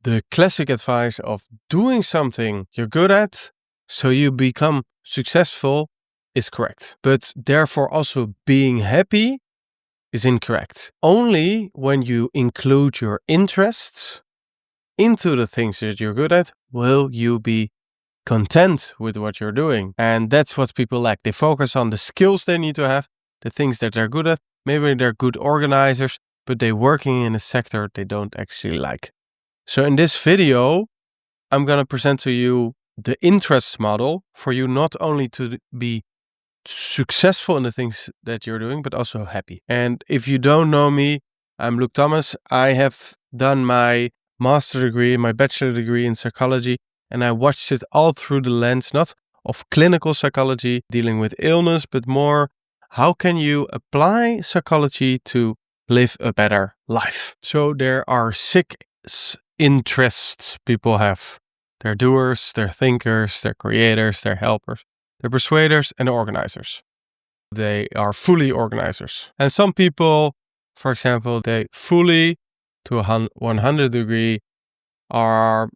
The classic advice of doing something you're good at so you become successful is correct. But therefore also being happy is incorrect. Only when you include your interests into the things that you're good at will you be content with what you're doing. And that's what people lack. They focus on the skills they need to have, the things that they're good at. Maybe they're good organizers, but they're working in a sector they don't actually like. So in this video, I'm going to present to you the interest model for you not only to be successful in the things that you're doing, but also happy. And if you don't know me, I'm Luke Thomas. I have done my master's degree, my bachelor degree in psychology, and I watched it all through the lens, not of clinical psychology, dealing with illness, but more how can you apply psychology to live a better life. So there are 6 interests people have. They're doers, they're thinkers, they're creators, they're helpers, they're persuaders, and organizers. They are fully organizers. And some people, for example, they fully, to a 100 degree, are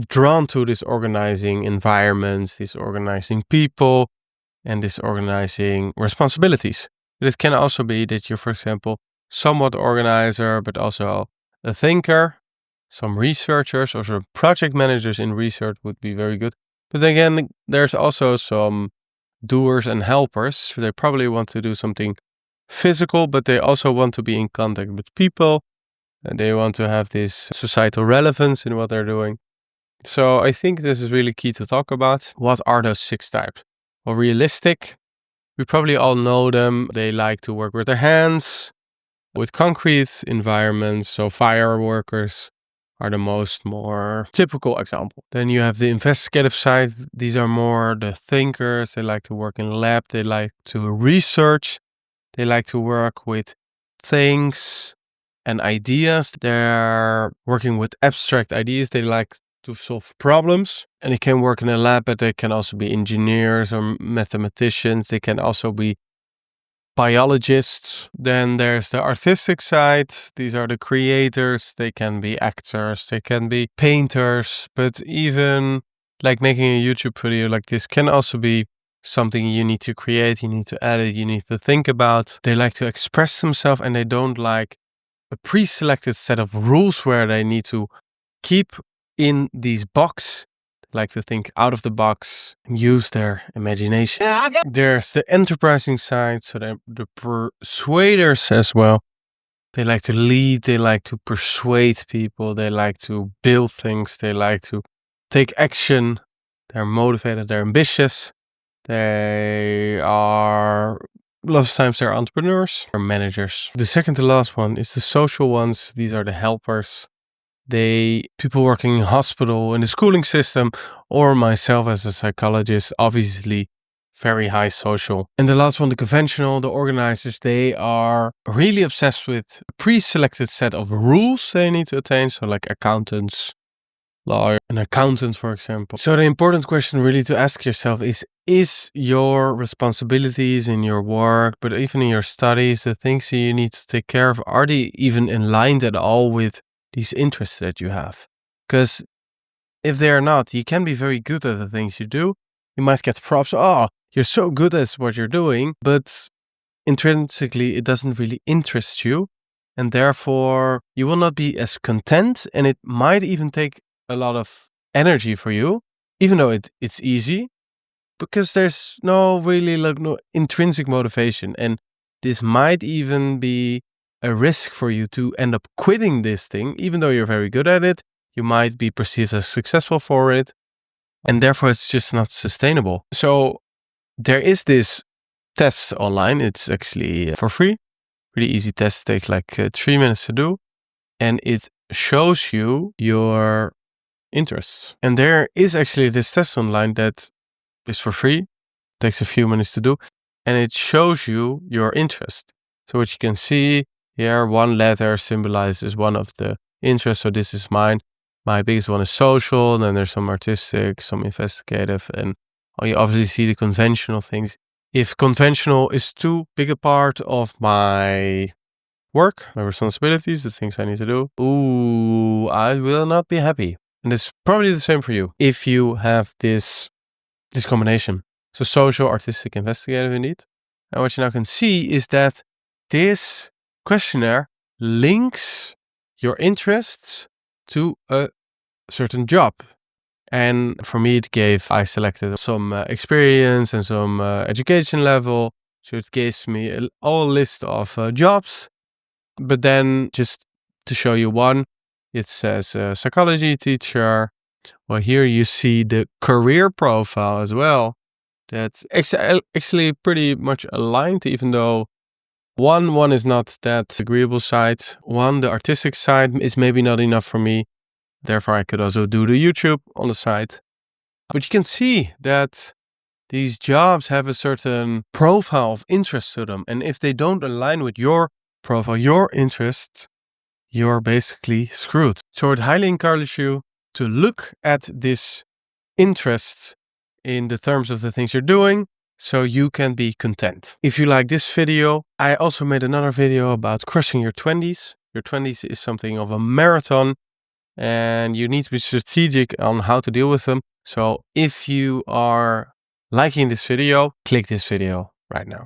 drawn to this organizing environments, these organizing people, and this organizing responsibilities. But it can also be that you're, for example, somewhat organizer, but also a thinker. Some researchers or some project managers in research would be very good. But again, there's also some doers and helpers. So they probably want to do something physical, but they also want to be in contact with people. And they want to have this societal relevance in what they're doing. So I think this is really key to talk about. What are those 6 types? Well, realistic. We probably all know them. They like to work with their hands, with concrete environments. So fireworkers are the more typical example. Then you have the investigative side. These are more the thinkers. They like to work in lab. They like to research. They like to work with things and ideas. They're working with abstract ideas. They like to solve problems. And they can work in a lab, but they can also be engineers or mathematicians. They can also be biologists. Then there's the artistic side. These are the creators. They can be actors. They can be painters. But even like making a YouTube video like this can also be something you need to create. You need to edit. You need to think about. They like to express themselves and they don't like a pre-selected set of rules where they need to keep in these boxes. Like to think out of the box and use their imagination. There's the enterprising side, so they're the persuaders as well. They like to lead, they like to persuade people, they like to build things, they like to take action, they're motivated, they're ambitious, they are, a lot of times they're entrepreneurs or managers. The second to last one is the social ones. These are the helpers. People working in hospital, in the schooling system, or myself as a psychologist, obviously very high social. And the last one, the conventional, the organizers, they are really obsessed with a pre-selected set of rules they need to attain. So like accountants, lawyer, an accountant, for example. So the important question really to ask yourself is your responsibilities in your work, but even in your studies, the things that you need to take care of, are they even aligned at all with these interests that you have? Because if they are not, you can be very good at the things you do. You might get props. Oh, you're so good at what you're doing, but intrinsically it doesn't really interest you. And therefore you will not be as content, and it might even take a lot of energy for you, even though it's easy, because there's no intrinsic motivation. And this might even be a risk for you to end up quitting this thing, even though you're very good at it. You might be perceived as successful for it, and therefore it's just not sustainable. So there is this test online. It's actually for free. Really easy test, takes like 3 minutes to do, and it shows you your interests. And there is actually this test online that is for free, takes a few minutes to do, and it shows you your interest. So what you can see here, one letter symbolizes one of the interests. So this is mine. My biggest one is social. Then there's some artistic, some investigative, and you obviously see the conventional things. If conventional is too big a part of my work, my responsibilities, the things I need to do, ooh, I will not be happy. And it's probably the same for you if you have this combination. So social, artistic, investigative indeed. And what you now can see is that this questionnaire links your interests to a certain job. And for me, I selected some experience and some education level. So it gives me a whole list of jobs. But then just to show you one, it says psychology teacher. Well, here you see the career profile as well. That's actually pretty much aligned, even though one is not that agreeable side. The artistic side is maybe not enough for me. Therefore, I could also do the YouTube on the side. But you can see that these jobs have a certain profile of interest to them. And if they don't align with your profile, your interests, you're basically screwed. So I'd highly encourage you to look at this interest in the terms of the things you're doing, so you can be content. If you like this video, I also made another video about crushing your 20s. Your 20s is something of a marathon, and you need to be strategic on how to deal with them. So if you are liking this video, click this video right now.